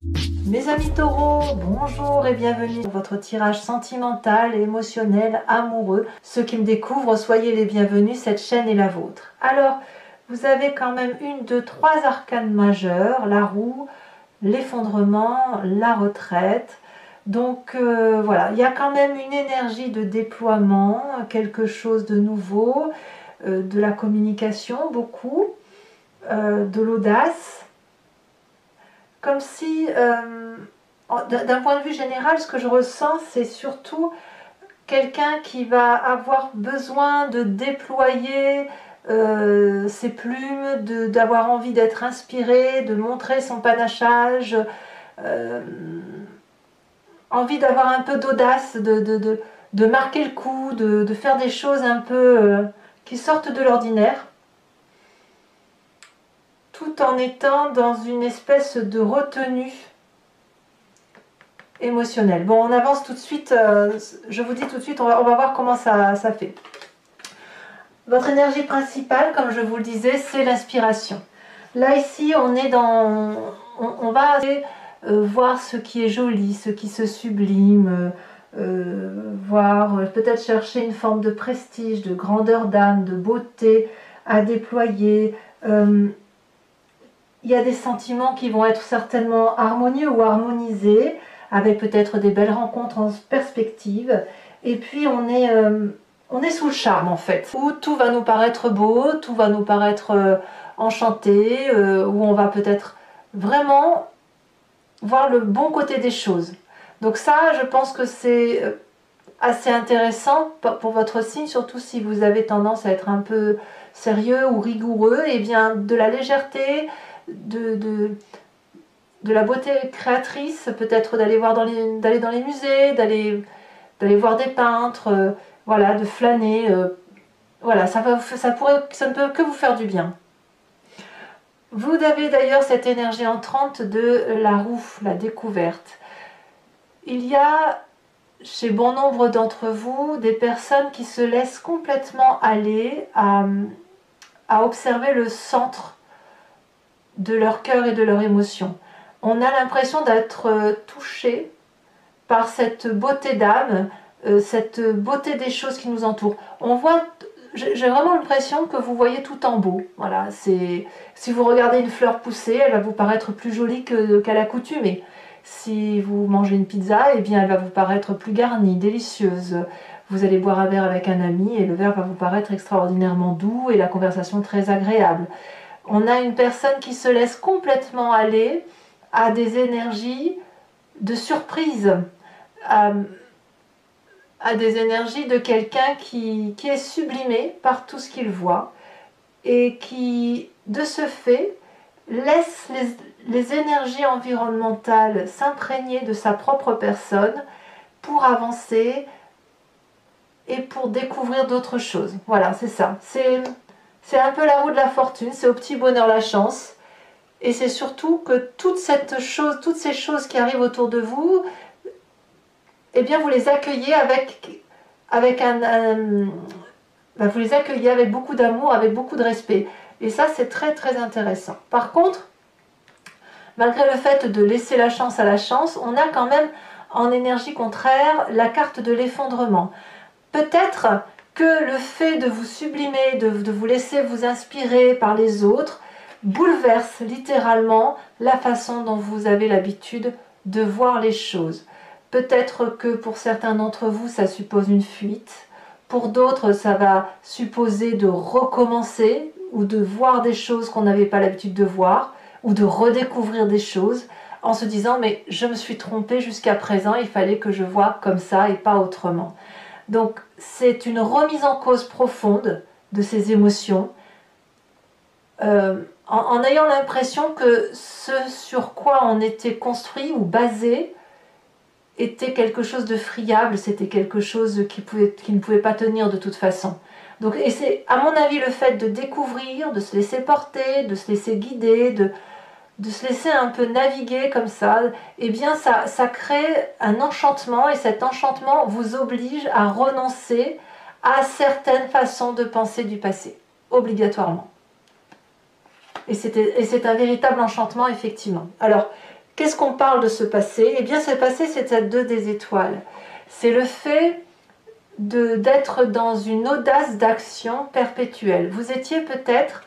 Mes amis taureaux, bonjour et bienvenue pour votre tirage sentimental, émotionnel, amoureux. Ceux qui me découvrent, soyez les bienvenus, cette chaîne est la vôtre. Alors, vous avez quand même une, deux, trois arcanes majeures, la roue, l'effondrement, la retraite. Donc voilà, il y a quand même une énergie de déploiement, quelque chose de nouveau, de la communication, beaucoup, de l'audace. Comme si, d'un point de vue général, ce que je ressens, c'est surtout quelqu'un qui va avoir besoin de déployer ses plumes, d'avoir envie d'être inspiré, de montrer son panachage, envie d'avoir un peu d'audace, de marquer le coup, de faire des choses un peu qui sortent de l'ordinaire, tout en étant dans une espèce de retenue émotionnelle. Bon, on avance tout de suite, je vous dis tout de suite, on va voir comment ça fait. Votre énergie principale, comme je vous le disais, c'est l'inspiration. Là, ici, on est dans... On va voir ce qui est joli, ce qui se sublime, voir, peut-être chercher une forme de prestige, de grandeur d'âme, de beauté à déployer. Il y a des sentiments qui vont être certainement harmonieux ou harmonisés, avec peut-être des belles rencontres en perspective. Et puis on est sous le charme en fait, où tout va nous paraître beau, tout va nous paraître enchanté, où on va peut-être vraiment voir le bon côté des choses. Donc ça, je pense que c'est assez intéressant pour votre signe, surtout si vous avez tendance à être un peu sérieux ou rigoureux, et bien de la légèreté, de la beauté créatrice, peut-être d'aller dans les musées, d'aller voir des peintres, voilà, de flâner, voilà, ça ne peut que vous faire du bien. Vous avez d'ailleurs cette énergie entrante de la roue, la découverte. Il y a chez bon nombre d'entre vous des personnes qui se laissent complètement aller à observer le centre de leur cœur et de leur émotion. On a l'impression d'être touché par cette beauté d'âme, cette beauté des choses qui nous entourent. On voit, j'ai vraiment l'impression que vous voyez tout en beau. Voilà, si vous regardez une fleur pousser, elle va vous paraître plus jolie qu'à l'accoutumée. Si vous mangez une pizza, eh bien elle va vous paraître plus garnie, délicieuse. Vous allez boire un verre avec un ami et le verre va vous paraître extraordinairement doux et la conversation très agréable. On a une personne qui se laisse complètement aller à des énergies de surprise, à des énergies de quelqu'un qui est sublimé par tout ce qu'il voit et qui, de ce fait, laisse les énergies environnementales s'imprégner de sa propre personne pour avancer et pour découvrir d'autres choses. Voilà, c'est ça. C'est un peu la roue de la fortune, c'est au petit bonheur la chance. Et c'est surtout que toutes ces choses qui arrivent autour de vous, eh bien vous les accueillez vous les accueillez avec beaucoup d'amour, avec beaucoup de respect. Et ça, c'est très très intéressant. Par contre, malgré le fait de laisser la chance à la chance, on a quand même en énergie contraire la carte de l'effondrement. Peut-être que le fait de vous sublimer, de vous laisser vous inspirer par les autres, bouleverse littéralement la façon dont vous avez l'habitude de voir les choses. Peut-être que pour certains d'entre vous, ça suppose une fuite. Pour d'autres, ça va supposer de recommencer ou de voir des choses qu'on n'avait pas l'habitude de voir ou de redécouvrir des choses en se disant « mais je me suis trompée jusqu'à présent, il fallait que je voie comme ça et pas autrement ». Donc c'est une remise en cause profonde de ces émotions en ayant l'impression que ce sur quoi on était construit ou basé était quelque chose de friable, c'était quelque chose qui ne pouvait pas tenir de toute façon. Donc, et c'est à mon avis le fait de découvrir, de se laisser porter, de se laisser guider, de se laisser un peu naviguer comme ça, eh bien ça crée un enchantement et cet enchantement vous oblige à renoncer à certaines façons de penser du passé, obligatoirement. Et c'est un véritable enchantement, effectivement. Alors, Qu'est-ce qu'on parle de ce passé? Eh bien, ce passé, c'est cette 2 des étoiles. C'est le fait d'être dans une audace d'action perpétuelle. Vous étiez peut-être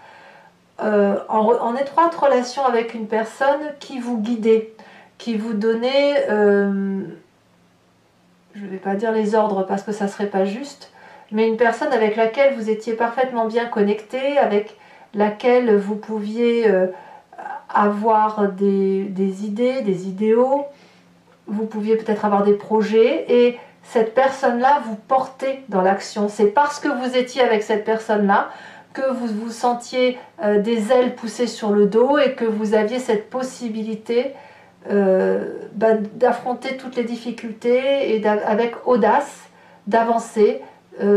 en étroite relation avec une personne qui vous guidait, qui vous donnait, je ne vais pas dire les ordres parce que ça ne serait pas juste, mais une personne avec laquelle vous étiez parfaitement bien connecté, avec laquelle vous pouviez avoir des idées, des idéaux, vous pouviez peut-être avoir des projets, et cette personne-là vous portait dans l'action. C'est parce que vous étiez avec cette personne-là que vous vous sentiez des ailes poussées sur le dos et que vous aviez cette possibilité d'affronter toutes les difficultés et avec audace d'avancer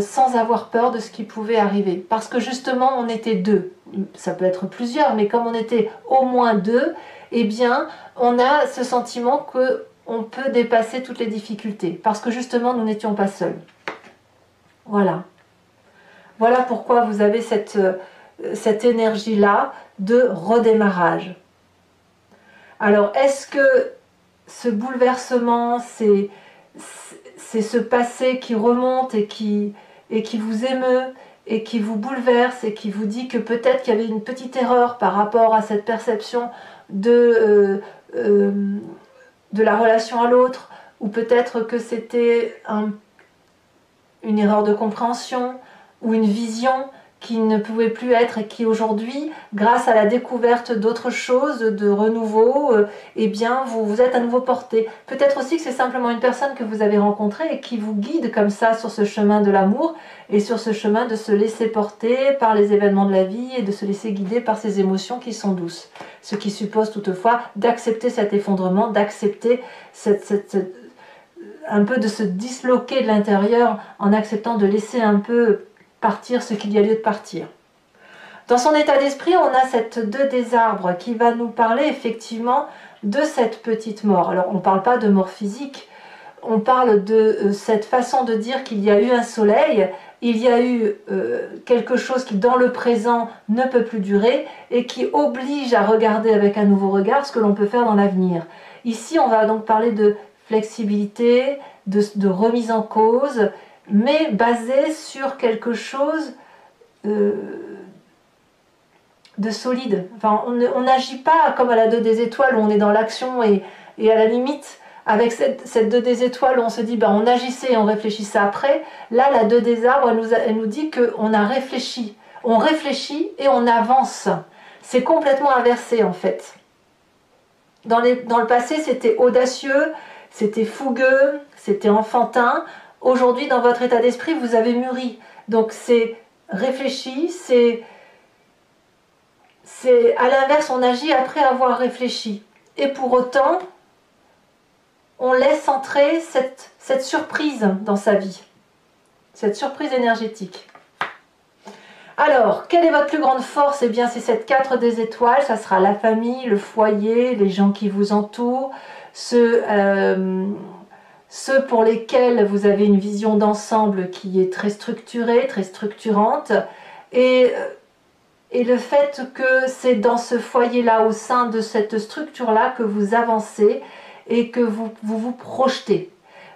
sans avoir peur de ce qui pouvait arriver. Parce que justement, on était 2. Ça peut être plusieurs, mais comme on était au moins 2, eh bien, on a ce sentiment qu'on peut dépasser toutes les difficultés. Parce que justement, nous n'étions pas seuls. Voilà. Voilà pourquoi vous avez cette énergie-là de redémarrage. Alors, est-ce que ce bouleversement, c'est ce passé qui remonte et qui vous émeut et qui vous bouleverse et qui vous dit que peut-être qu'il y avait une petite erreur par rapport à cette perception de la relation à l'autre, ou peut-être que c'était une erreur de compréhension ou une vision qui ne pouvait plus être et qui aujourd'hui, grâce à la découverte d'autres choses, de renouveau, eh bien vous êtes à nouveau porté. Peut-être aussi que c'est simplement une personne que vous avez rencontrée et qui vous guide comme ça sur ce chemin de l'amour et sur ce chemin de se laisser porter par les événements de la vie et de se laisser guider par ces émotions qui sont douces. Ce qui suppose toutefois d'accepter cet effondrement, d'accepter un peu de se disloquer de l'intérieur en acceptant de laisser un peu partir ce qu'il y a lieu de partir. Dans son état d'esprit, on a cette 2 des arbres qui va nous parler effectivement de cette petite mort. Alors on ne parle pas de mort physique, on parle de cette façon de dire qu'il y a eu un soleil, il y a eu quelque chose qui dans le présent ne peut plus durer et qui oblige à regarder avec un nouveau regard ce que l'on peut faire dans l'avenir. Ici on va donc parler de flexibilité, de remise en cause, mais basé sur quelque chose de solide. Enfin, on n'agit pas comme à la 2 des étoiles où on est dans l'action et à la limite, avec cette 2 des étoiles où on se dit on agissait et on réfléchissait après. Là, la 2 des arbres, elle nous dit qu'on a réfléchi. On réfléchit et on avance. C'est complètement inversé en fait. Dans le passé, c'était audacieux, c'était fougueux, c'était enfantin. Aujourd'hui, dans votre état d'esprit, vous avez mûri. Donc c'est réfléchi, c'est à l'inverse, on agit après avoir réfléchi. Et pour autant, on laisse entrer cette surprise dans sa vie, cette surprise énergétique. Alors, quelle est votre plus grande force? Eh bien, c'est cette 4 des étoiles, ça sera la famille, le foyer, les gens qui vous entourent, ceux pour lesquels vous avez une vision d'ensemble qui est très structurée, très structurante, et le fait que c'est dans ce foyer-là, au sein de cette structure-là, que vous avancez et que vous projetez.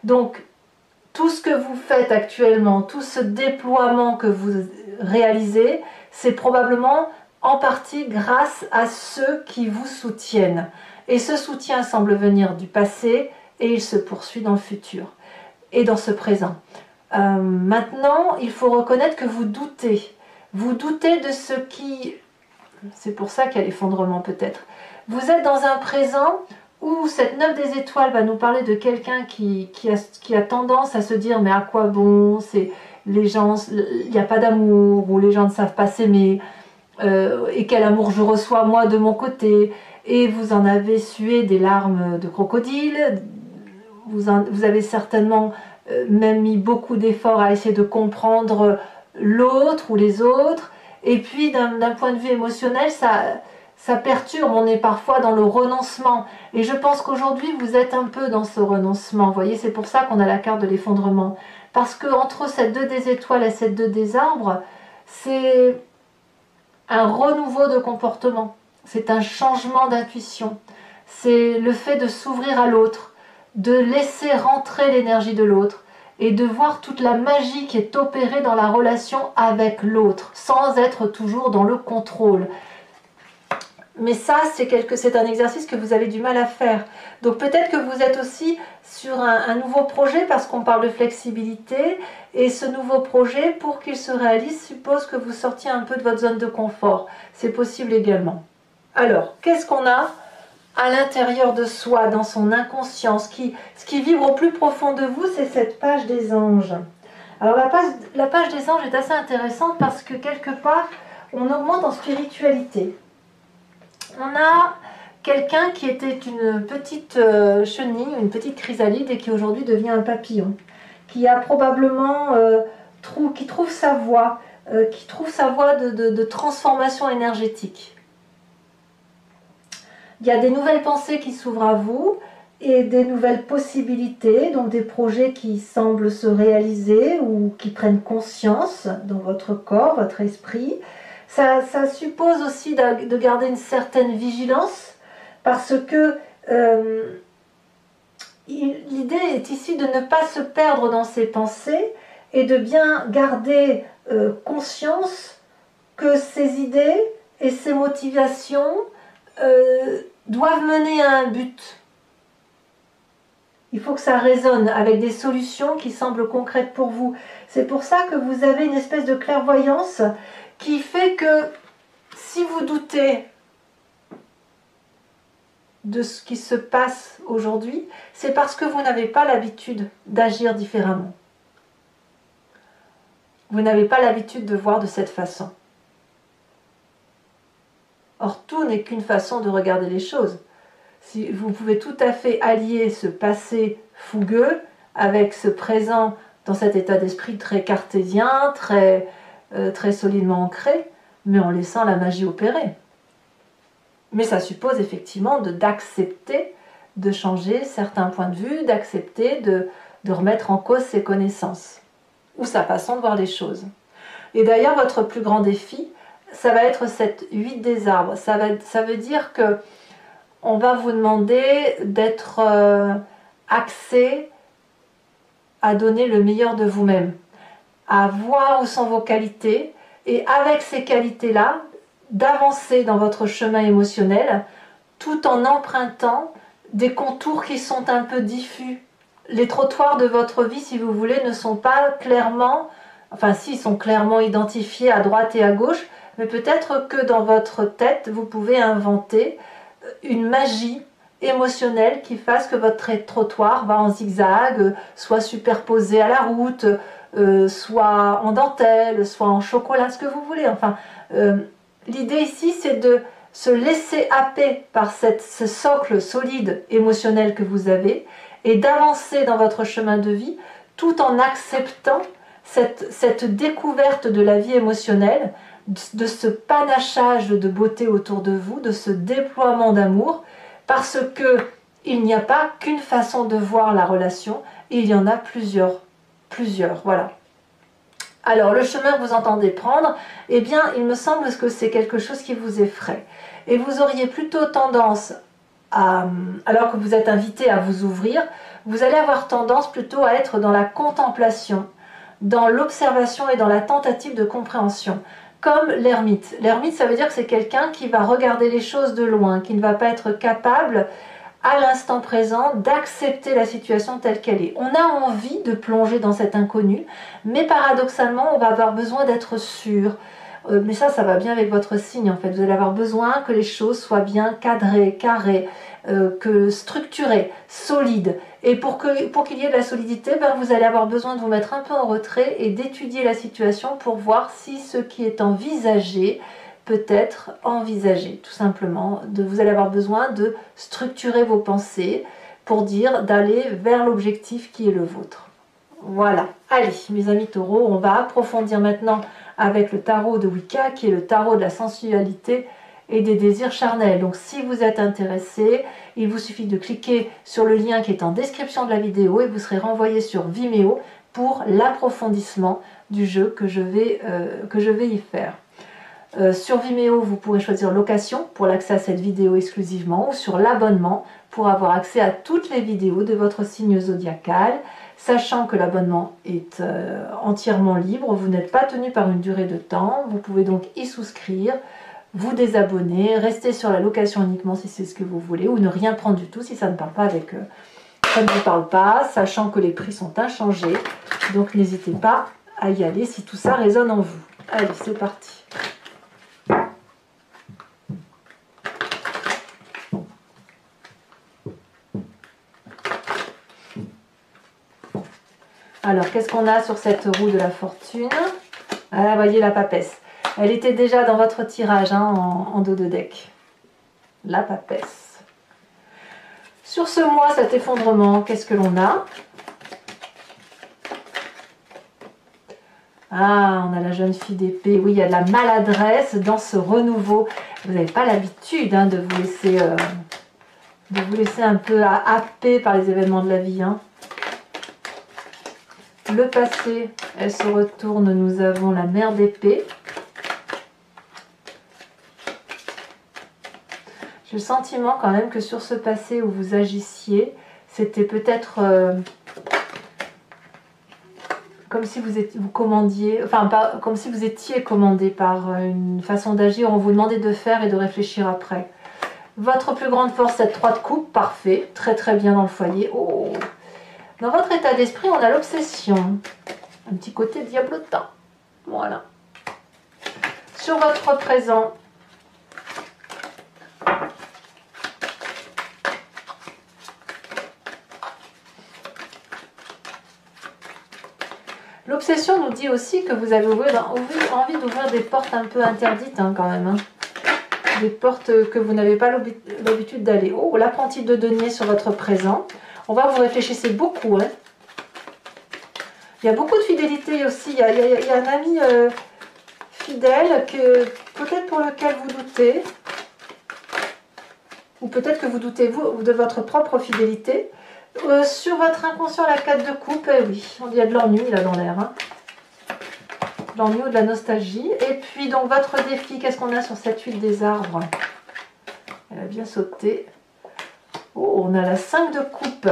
Donc, tout ce que vous faites actuellement, tout ce déploiement que vous réalisez, c'est probablement en partie grâce à ceux qui vous soutiennent. Et ce soutien semble venir du passé, et il se poursuit dans le futur et dans ce présent. Maintenant, il faut reconnaître que vous doutez. Vous doutez de ce qui... C'est pour ça qu'il y a l'effondrement peut-être. Vous êtes dans un présent où cette 9 des étoiles va nous parler de quelqu'un qui a tendance à se dire mais à quoi bon, les gens, il n'y a pas d'amour, ou les gens ne savent pas s'aimer, et quel amour je reçois moi de mon côté. Et vous en avez sué des larmes de crocodile. Vous avez certainement même mis beaucoup d'efforts à essayer de comprendre l'autre ou les autres. Et puis d'un point de vue émotionnel, ça perturbe, on est parfois dans le renoncement. Et je pense qu'aujourd'hui, vous êtes un peu dans ce renoncement. Vous voyez, c'est pour ça qu'on a la carte de l'effondrement. Parce qu'entre cette 2 des étoiles et cette 2 des arbres, c'est un renouveau de comportement. C'est un changement d'intuition. c'est le fait de s'ouvrir à l'autre, de laisser rentrer l'énergie de l'autre et de voir toute la magie qui est opérée dans la relation avec l'autre, sans être toujours dans le contrôle. Mais ça, c'est un exercice que vous avez du mal à faire. Donc peut-être que vous êtes aussi sur un nouveau projet, parce qu'on parle de flexibilité, et ce nouveau projet, pour qu'il se réalise, suppose que vous sortiez un peu de votre zone de confort. C'est possible également. Alors, qu'est-ce qu'on a à l'intérieur de soi, dans son inconscience, ce qui vibre au plus profond de vous, c'est cette page des anges. Alors la page des anges est assez intéressante parce que quelque part, on augmente en spiritualité. On a quelqu'un qui était une petite chenille, une petite chrysalide et qui aujourd'hui devient un papillon, qui a probablement qui trouve sa voie, de transformation énergétique. Il y a des nouvelles pensées qui s'ouvrent à vous et des nouvelles possibilités, donc des projets qui semblent se réaliser ou qui prennent conscience dans votre corps, votre esprit. Ça suppose aussi de garder une certaine vigilance parce que l'idée est ici de ne pas se perdre dans ses pensées et de bien garder conscience que ces idées et ces motivations doivent mener à un but. Il faut que ça résonne avec des solutions qui semblent concrètes pour vous. C'est pour ça que vous avez une espèce de clairvoyance qui fait que si vous doutez de ce qui se passe aujourd'hui, c'est parce que vous n'avez pas l'habitude d'agir différemment. Vous n'avez pas l'habitude de voir de cette façon. Or, tout n'est qu'une façon de regarder les choses. Si vous pouvez tout à fait allier ce passé fougueux avec ce présent dans cet état d'esprit très cartésien, très solidement ancré, mais en laissant la magie opérer. Mais ça suppose effectivement d'accepter de changer certains points de vue, d'accepter de remettre en cause ses connaissances ou sa façon de voir les choses. Et d'ailleurs, votre plus grand défi, ça va être cette 8 des arbres. Ça veut dire que on va vous demander d'être axé à donner le meilleur de vous-même, à voir où sont vos qualités, et avec ces qualités-là, d'avancer dans votre chemin émotionnel, tout en empruntant des contours qui sont un peu diffus. Les trottoirs de votre vie, si vous voulez, ne sont pas clairement, enfin si, ils sont clairement identifiés à droite et à gauche, mais peut-être que dans votre tête, vous pouvez inventer une magie émotionnelle qui fasse que votre trottoir va en zigzag, soit superposé à la route, soit en dentelle, soit en chocolat, ce que vous voulez. Enfin, l'idée ici, c'est de se laisser happer par ce socle solide émotionnel que vous avez et d'avancer dans votre chemin de vie tout en acceptant cette découverte de la vie émotionnelle, de ce panachage de beauté autour de vous, de ce déploiement d'amour, parce que il n'y a pas qu'une façon de voir la relation, il y en a plusieurs, voilà. Alors, le chemin que vous entendez prendre, eh bien, il me semble que c'est quelque chose qui vous effraie. Et vous auriez plutôt tendance alors que vous êtes invité à vous ouvrir, vous allez avoir tendance plutôt à être dans la contemplation, dans l'observation et dans la tentative de compréhension. Comme l'ermite. L'ermite, ça veut dire que c'est quelqu'un qui va regarder les choses de loin, qui ne va pas être capable, à l'instant présent, d'accepter la situation telle qu'elle est. On a envie de plonger dans cet inconnu, mais paradoxalement, on va avoir besoin d'être sûr. Mais ça va bien avec votre signe, en fait. Vous allez avoir besoin que les choses soient bien cadrées, carrées, structurées, solides. Et pour qu'il y ait de la solidité, vous allez avoir besoin de vous mettre un peu en retrait et d'étudier la situation pour voir si ce qui est envisagé peut être envisagé, tout simplement. Vous allez avoir besoin de structurer vos pensées pour dire d'aller vers l'objectif qui est le vôtre. Voilà. Allez, mes amis taureaux, on va approfondir maintenant avec le tarot de Wicca, qui est le tarot de la sensualité et des désirs charnels. Donc si vous êtes intéressé, il vous suffit de cliquer sur le lien qui est en description de la vidéo et vous serez renvoyé sur Vimeo pour l'approfondissement du jeu que je vais y faire. Sur Vimeo, vous pourrez choisir location pour l'accès à cette vidéo exclusivement ou sur l'abonnement pour avoir accès à toutes les vidéos de votre signe zodiacal, sachant que l'abonnement est entièrement libre, vous n'êtes pas tenu par une durée de temps, vous pouvez donc y souscrire, vous désabonner, rester sur la location uniquement si c'est ce que vous voulez, ou ne rien prendre du tout si ça ne parle pas avec ça ne vous parle pas, sachant que les prix sont inchangés, donc n'hésitez pas à y aller si tout ça résonne en vous. Allez, c'est parti. Alors, qu'est-ce qu'on a sur cette roue de la fortune? Ah, voyez la papesse. Elle était déjà dans votre tirage hein, en dos de deck. La papesse. Sur ce mois, cet effondrement, qu'est-ce que l'on a? Ah, on a la jeune fille d'épée. Oui, il y a de la maladresse dans ce renouveau. Vous n'avez pas l'habitude hein, de vous laisser un peu happer par les événements de la vie. Hein. Le passé, elle se retourne. Nous avons la mère d'épée. J'ai le sentiment quand même que sur ce passé où vous agissiez, c'était peut-être comme si vous commandiez, enfin pas comme si vous étiez commandé par une façon d'agir, on vous demandait de faire et de réfléchir après. Votre plus grande force, cette 3 de coupe, parfait, très très bien dans le foyer. Oh. Dans votre état d'esprit, on a l'obsession, un petit côté diablotin, voilà. Sur votre présent, l'obsession nous dit aussi que vous avez envie d'ouvrir des portes un peu interdites hein, quand même. Hein. Des portes que vous n'avez pas l'habitude d'aller. Oh, l'apprenti de denier sur votre présent. On va vous réfléchissez beaucoup. Hein. Il y a beaucoup de fidélité aussi. Il y a un ami fidèle que peut-être pour lequel vous doutez. Ou peut-être que vous doutez vous de votre propre fidélité. Sur votre inconscient, la 4 de coupe, eh oui, il y a de l'ennui là dans l'air. Hein. L'ennui ou de la nostalgie. Et puis donc votre défi, qu'est-ce qu'on a sur cette huile des arbres? Elle a bien sauté. Oh, on a la 5 de coupe.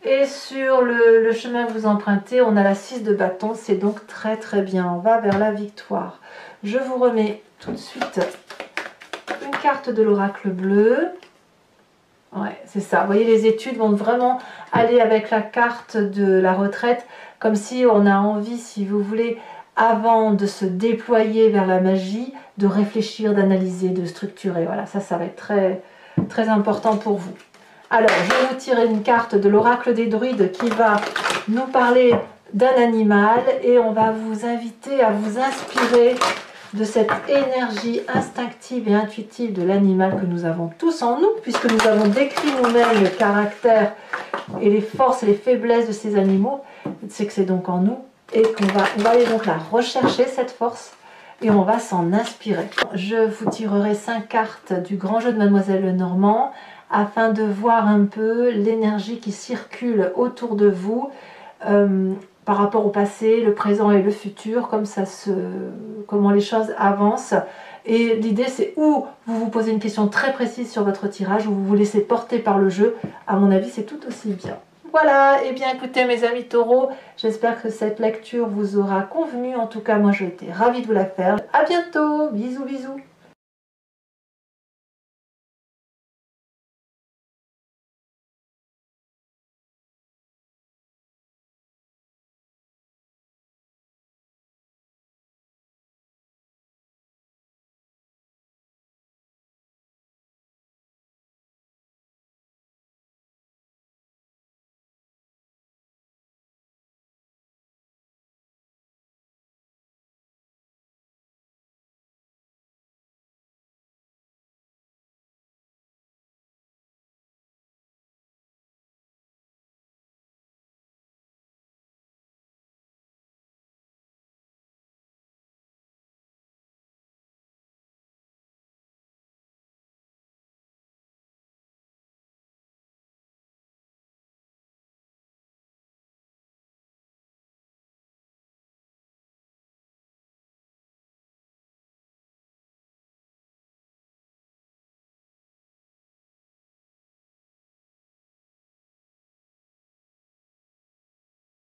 Et sur le chemin que vous empruntez, on a la 6 de bâton. C'est donc très très bien. On va vers la victoire. Je vous remets tout de suite une carte de l'oracle bleu. Ouais, c'est ça. Vous voyez, les études vont vraiment aller avec la carte de la retraite, comme si on a envie, si vous voulez, avant de se déployer vers la magie, de réfléchir, d'analyser, de structurer. Voilà, ça va être très, très important pour vous. Alors, je vais vous tirer une carte de l'oracle des druides qui va nous parler d'un animal et on va vous inviter à vous inspirer de cette énergie instinctive et intuitive de l'animal que nous avons tous en nous, puisque nous avons décrit nous-mêmes le caractère et les forces et les faiblesses de ces animaux, c'est que c'est donc en nous, et qu'on va aller donc la rechercher, cette force, et on va s'en inspirer. Je vous tirerai 5 cartes du grand jeu de Mademoiselle Lenormand, afin de voir un peu l'énergie qui circule autour de vous, par rapport au passé, le présent et le futur, comment les choses avancent. Et l'idée, c'est ou vous vous posez une question très précise sur votre tirage, ou vous vous laissez porter par le jeu. À mon avis, c'est tout aussi bien. Voilà, et bien écoutez mes amis taureaux, j'espère que cette lecture vous aura convenu. En tout cas, moi, j'ai été ravie de vous la faire. À bientôt, bisous bisous.